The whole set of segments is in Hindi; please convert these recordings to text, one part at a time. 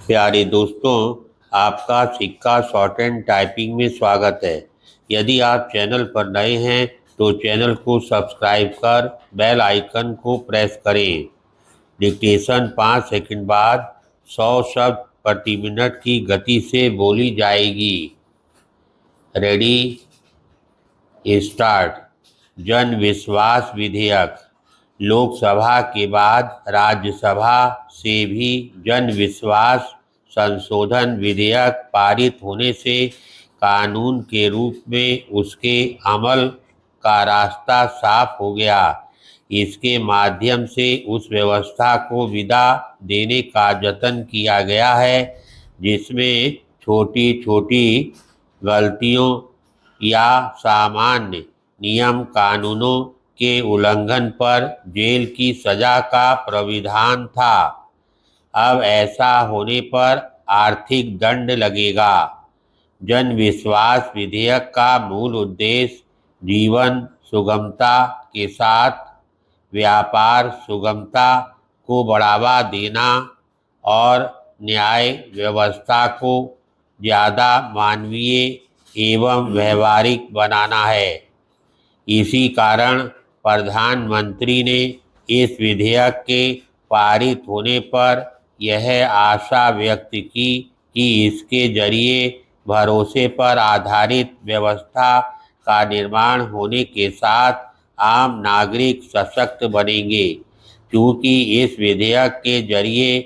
प्यारे दोस्तों, आपका सिक्का शॉर्ट एंड टाइपिंग में स्वागत है। यदि आप चैनल पर नए हैं तो चैनल को सब्सक्राइब कर बेल आइकन को प्रेस करें। डिक्टेशन 5 सेकंड बाद 100 शब्द प्रति मिनट की गति से बोली जाएगी। Ready, start. जन विश्वास विधेयक। लोकसभा के बाद राज्यसभा से भी जन विश्वास संशोधन विधेयक पारित होने से कानून के रूप में उसके अमल का रास्ता साफ हो गया। इसके माध्यम से उस व्यवस्था को विदा देने का जतन किया गया है जिसमें छोटी छोटी गलतियों या सामान्य नियम कानूनों के उल्लंघन पर जेल की सजा का प्राविधान था। अब ऐसा होने पर आर्थिक दंड लगेगा। जन विश्वास विधेयक का मूल उद्देश्य जीवन सुगमता के साथ व्यापार सुगमता को बढ़ावा देना और न्याय व्यवस्था को ज़्यादा मानवीय एवं व्यवहारिक बनाना है। इसी कारण प्रधानमंत्री ने इस विधेयक के पारित होने पर यह आशा व्यक्त की कि इसके जरिए भरोसे पर आधारित व्यवस्था का निर्माण होने के साथ आम नागरिक सशक्त बनेंगे। क्योंकि इस विधेयक के जरिए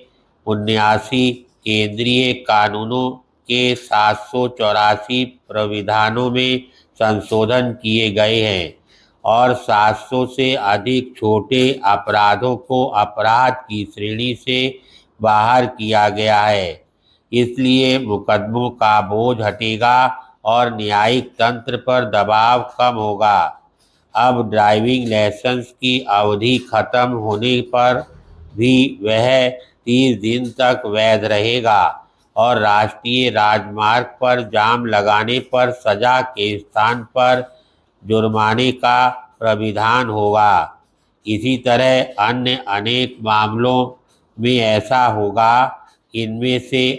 79 केंद्रीय कानूनों के 784 प्राविधानों में संशोधन किए गए हैं और 700 से अधिक छोटे अपराधों को अपराध की श्रेणी से बाहर किया गया है। इसलिए मुकदमों का बोझ हटेगा और न्यायिक तंत्र पर दबाव कम होगा। अब ड्राइविंग लाइसेंस की अवधि खत्म होने पर भी वह 30 दिन तक वैध रहेगा और राष्ट्रीय राजमार्ग पर जाम लगाने पर सजा के स्थान पर जुर्माने का प्राविधान होगा। इसी तरह अन्य अनेक मामलों में ऐसा होगा। इनमें से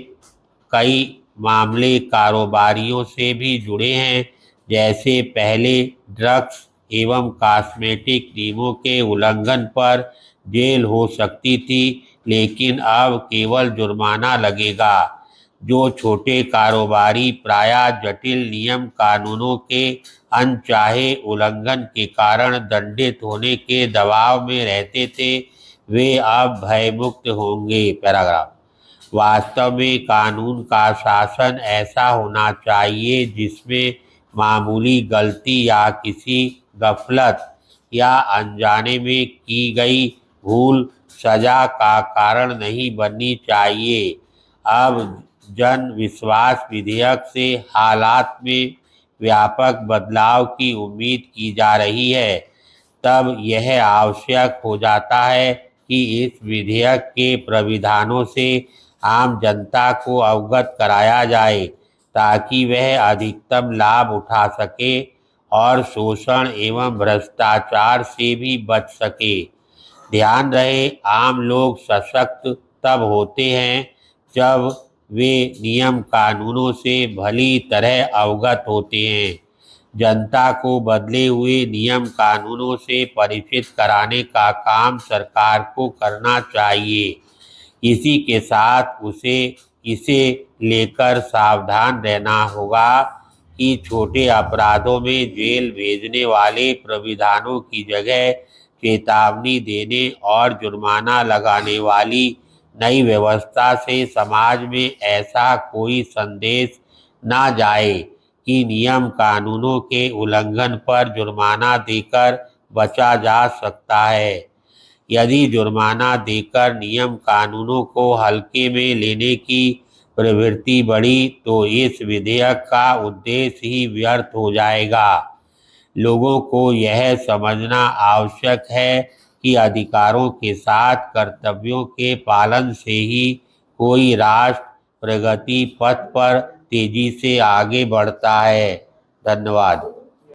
कई मामले कारोबारियों से भी जुड़े हैं। जैसे पहले ड्रग्स एवं कॉस्मेटिक नियमों के उल्लंघन पर जेल हो सकती थी, लेकिन अब केवल जुर्माना लगेगा। जो छोटे कारोबारी प्रायः जटिल नियम कानूनों के अनचाहे उल्लंघन के कारण दंडित होने के दबाव में रहते थे, वे अब भयमुक्त होंगे। पैराग्राफ। वास्तव में कानून का शासन ऐसा होना चाहिए जिसमें मामूली गलती या किसी गफलत या अनजाने में की गई भूल सजा का कारण नहीं बननी चाहिए। अब जन विश्वास विधेयक से हालात में व्यापक बदलाव की उम्मीद की जा रही है। तब यह आवश्यक हो जाता है कि इस विधेयक के प्राविधानों से आम जनता को अवगत कराया जाए ताकि वह अधिकतम लाभ उठा सके और शोषण एवं भ्रष्टाचार से भी बच सके। ध्यान रहे, आम लोग सशक्त तब होते हैं जब वे नियम कानूनों से भली तरह अवगत होते हैं। जनता को बदले हुए नियम कानूनों से परिचित कराने का काम सरकार को करना चाहिए। इसी के साथ इसे लेकर सावधान रहना होगा कि छोटे अपराधों में जेल भेजने वाले प्राविधानों की जगह चेतावनी देने और जुर्माना लगाने वाली नई व्यवस्था से समाज में ऐसा कोई संदेश ना जाए कि नियम कानूनों के उल्लंघन पर जुर्माना देकर बचा जा सकता है। यदि जुर्माना देकर नियम कानूनों को हल्के में लेने की प्रवृत्ति बढ़ी तो इस विधेयक का उद्देश्य ही व्यर्थ हो जाएगा। लोगों को यह समझना आवश्यक है कि अधिकारों के साथ कर्तव्यों के पालन से ही कोई राष्ट्र प्रगति पथ पर तेजी से आगे बढ़ता है। धन्यवाद।